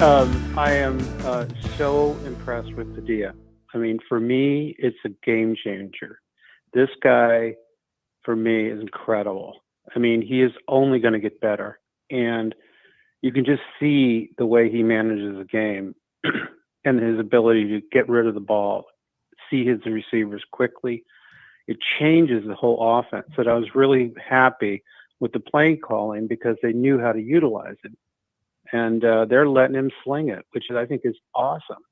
I am so impressed with Padilla. I mean, for me, it's a game changer. This guy, for me, is incredible. I mean, he is only going to get better. And you can just see the way he manages the game and his ability to get rid of the ball, see his receivers quickly. It changes the whole offense. And I was really happy with the play calling because they knew how to utilize it. And they're letting him sling it, which I think is awesome.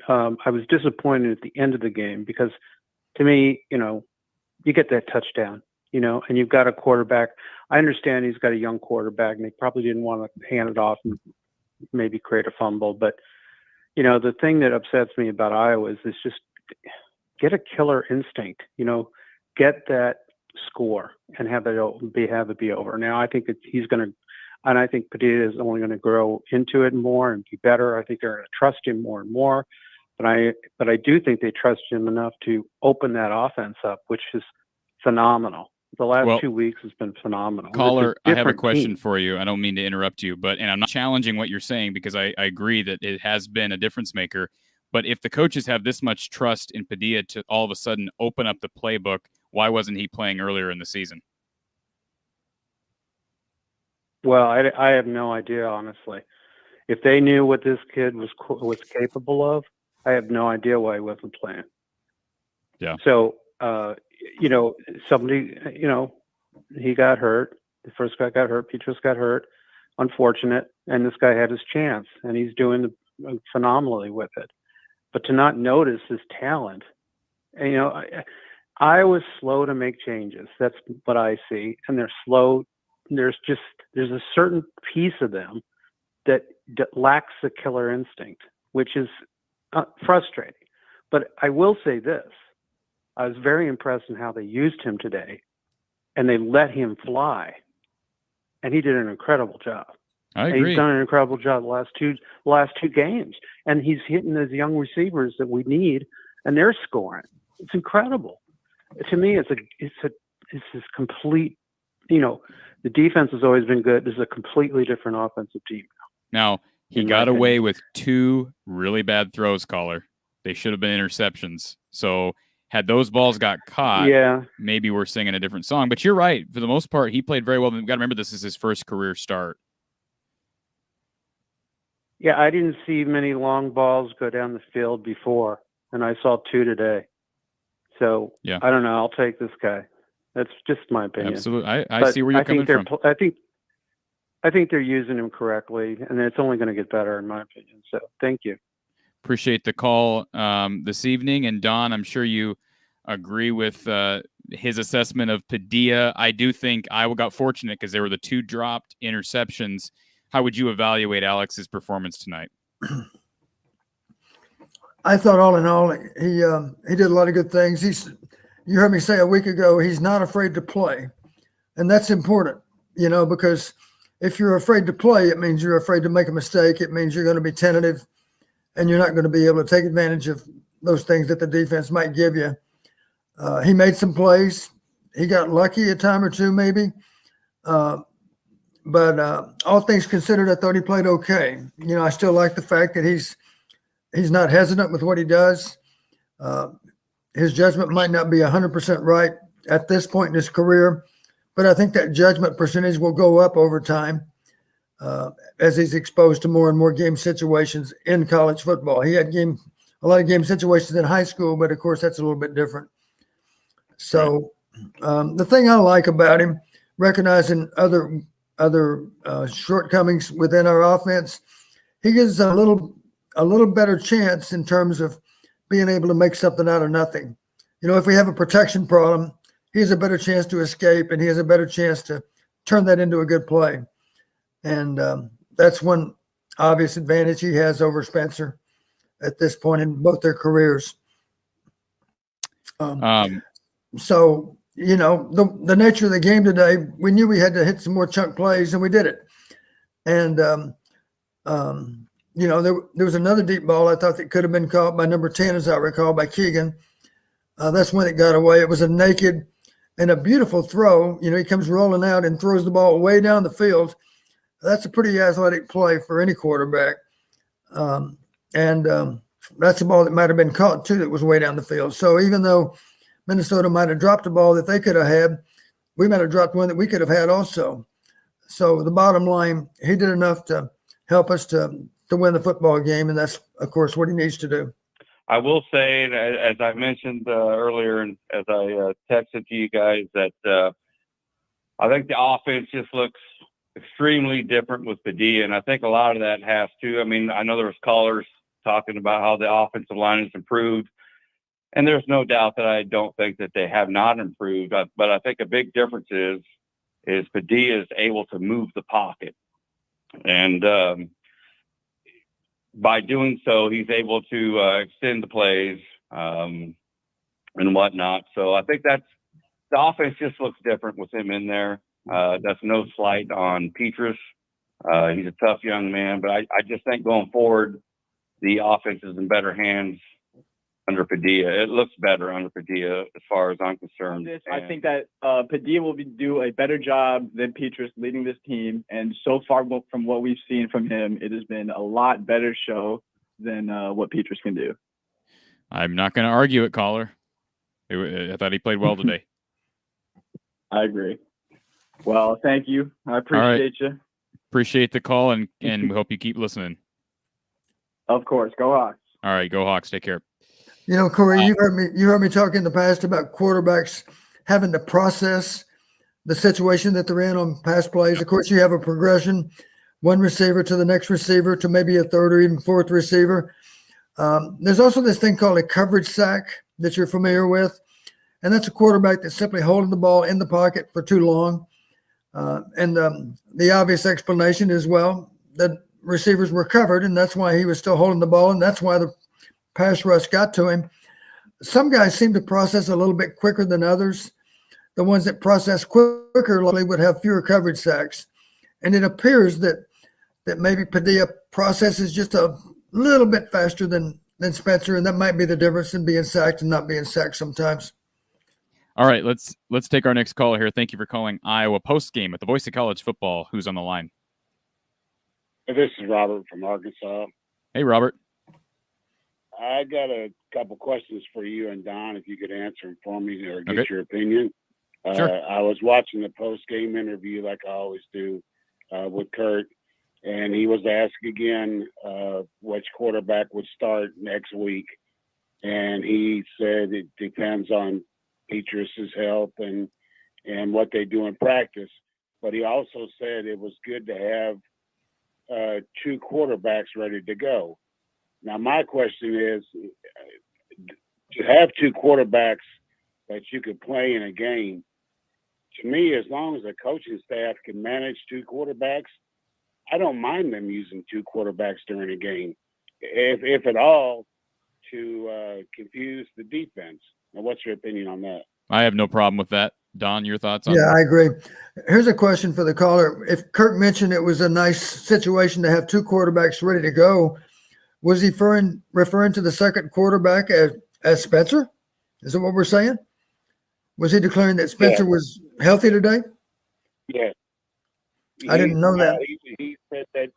I was disappointed at the end of the game because, to me, you get that touchdown, and you've got a quarterback. I understand he's got a young quarterback, and they probably didn't want to hand it off and maybe create a fumble. But, the thing that upsets me about Iowa is just get a killer instinct, get that score and have it be over. Now, I think he's going to. And I think Padilla is only going to grow into it more and be better. I think they're going to trust him more and more. But I do think they trust him enough to open that offense up, which is phenomenal. The last 2 weeks has been phenomenal. Caller, I have a question for you. I don't mean to interrupt you, and I'm not challenging what you're saying because I agree that it has been a difference maker. But if the coaches have this much trust in Padilla to all of a sudden open up the playbook, why wasn't he playing earlier in the season? Well, I have no idea, honestly. If they knew what this kid was capable of, I have no idea why he wasn't playing. Yeah. So, somebody, he got hurt. The first guy got hurt. Petros got hurt. Unfortunate. And this guy had his chance, and he's doing phenomenally with it. But to not notice his talent, I was slow to make changes. That's what I see. And they're slow. There's a certain piece of them that lacks the killer instinct, which is frustrating. But I will say this. I was very impressed in how they used him today, and they let him fly. And he did an incredible job. I agree. And he's done an incredible job the last two games. And he's hitting those young receivers that we need, and they're scoring. It's incredible. To me, it's this complete, the defense has always been good. This is a completely different offensive team. Now, he got away with 2 really bad throws, caller. They should have been interceptions. So had those balls got caught, maybe we're singing a different song. But you're right. For the most part, he played very well. We've got to remember this is his first career start. Yeah, I didn't see many long balls go down the field before, and I saw 2 today. So, I don't know. I'll take this guy. That's just my opinion. Absolutely. I see where you're coming from. I think they're using him correctly, and it's only going to get better, in my opinion. So thank you. Appreciate the call this evening. And, Don, I'm sure you agree with his assessment of Padilla. I do think Iowa got fortunate because there were the 2 dropped interceptions. How would you evaluate Alex's performance tonight? I thought all in all, he did a lot of good things. You heard me say a week ago, he's not afraid to play. And that's important, because if you're afraid to play, it means you're afraid to make a mistake. It means you're going to be tentative and you're not going to be able to take advantage of those things that the defense might give you. He made some plays. He got lucky a time or two, maybe. But all things considered, I thought he played okay. I still like the fact that he's not hesitant with what he does. His judgment might not be 100% right at this point in his career, but I think that judgment percentage will go up over time as he's exposed to more and more game situations in college football. He had a lot of game situations in high school, but of course that's a little bit different. So the thing I like about him, recognizing other shortcomings within our offense, he gives a little better chance in terms of being able to make something out of nothing. If we have a protection problem, he has a better chance to escape, and he has a better chance to turn that into a good play. And that's one obvious advantage he has over Spencer at this point in both their careers. So, the nature of the game today, we knew we had to hit some more chunk plays, and we did it. And, there was another deep ball I thought that could have been caught by number 10, as I recall, by Keegan. That's when it got away. It was a naked and a beautiful throw. He comes rolling out and throws the ball way down the field. That's a pretty athletic play for any quarterback. That's a ball that might have been caught too that was way down the field. So even though Minnesota might have dropped a ball that they could have had, we might have dropped one that we could have had also. So the bottom line, he did enough to help us to win the football game, and that's, of course, what he needs to do. I will say, as I mentioned earlier, and as I texted to you guys, that I think the offense just looks extremely different with Padilla, and I think a lot of that has to. I mean, I know there was callers talking about how the offensive line has improved, and there's no doubt that I don't think that they have not improved. But I think a big difference is Padilla is able to move the pocket, and by doing so, he's able to extend the plays and whatnot. So I think the offense just looks different with him in there. That's no slight on Petrus. He's a tough young man, but I just think going forward, the offense is in better hands under Padilla. It looks better under Padilla as far as I'm concerned. I think that Padilla will do a better job than Petrus leading this team. And so far from what we've seen from him, it has been a lot better show than what Petrus can do. I'm not going to argue it, caller. I thought he played well today. I agree. Well, thank you. I appreciate you. Appreciate the call, and we hope you keep listening. Of course. Go Hawks. All right, go Hawks. Take care. You know, Corey, you heard me talk in the past about quarterbacks having to process the situation that they're in on pass plays. Of course, you have a progression, one receiver to the next receiver to maybe a third or even fourth receiver. There's also this thing called a coverage sack that you're familiar with, and that's a quarterback that's simply holding the ball in the pocket for too long. And the obvious explanation is, well, the receivers were covered, and that's why he was still holding the ball, and that's why the pass rush got to him. Some guys seem to process a little bit quicker than others. The ones that process quicker likely would have fewer coverage sacks. And it appears that maybe Padilla processes just a little bit faster than Spencer, and that might be the difference in being sacked and not being sacked sometimes. All right, let's take our next caller here. Thank you for calling Iowa Post Game at the Voice of College Football. Who's on the line? This is Robert from Arkansas. Hey, Robert. I got a couple questions for you and Don, if you could answer them for me or get Okay. your opinion. Sure. I was watching the post-game interview like I always do with Kurt, and he was asked again which quarterback would start next week. And he said it depends on Petrus's health and what they do in practice. But he also said it was good to have two quarterbacks ready to go. Now, my question is, to have two quarterbacks that you could play in a game, to me, as long as the coaching staff can manage two quarterbacks, I don't mind them using two quarterbacks during a game, if at all, to confuse the defense. Now, what's your opinion on that? I have no problem with that. Don, your thoughts on Yeah, that? I agree. Here's a question for the caller. If Kirk mentioned it was a nice situation to have two quarterbacks ready to go, was he referring to the second quarterback as Spencer? Is that what we're saying? Was he declaring that Spencer was healthy today? Yeah. I didn't know that. He said that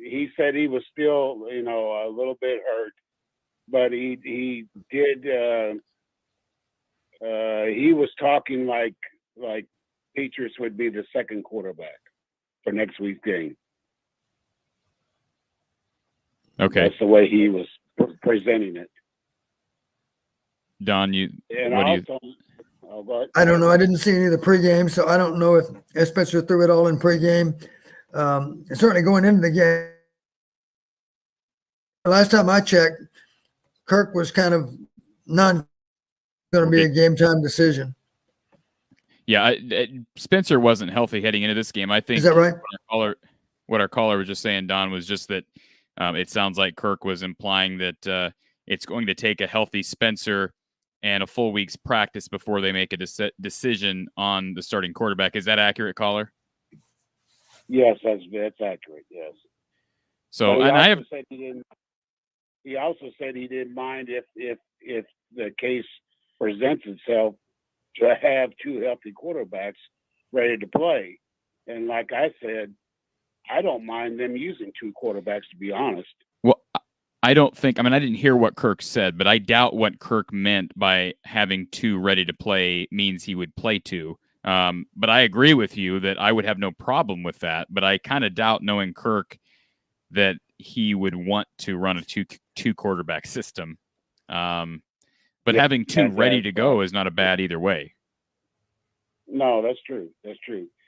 he said he was still, a little bit hurt, but he did. He was talking like Petrus would be the second quarterback for next week's game. Okay. That's the way he was presenting it. Don, I don't know. I didn't see any of the pregame, so I don't know if Spencer threw it all in pregame. Certainly going into the game. The last time I checked, Kirk was kind of going to be a game time decision. Yeah, Spencer wasn't healthy heading into this game. I think. Is that right? What our caller was just saying, Don, was just that it sounds like Kirk was implying that it's going to take a healthy Spencer and a full week's practice before they make a decision on the starting quarterback. Is that accurate, caller? Yes, that's accurate. Yes. So, and he also said he didn't mind if the case presents itself to have two healthy quarterbacks ready to play. And like I said, I don't mind them using two quarterbacks, to be honest. Well, I don't think. I mean, I didn't hear what Kirk said, but I doubt what Kirk meant by having 2 ready to play means he would play 2. But I agree with you that I would have no problem with that. But I kind of doubt, knowing Kirk, that he would want to run a two quarterback system. But having 2 ready to go is not a bad either way. No, that's true. That's true.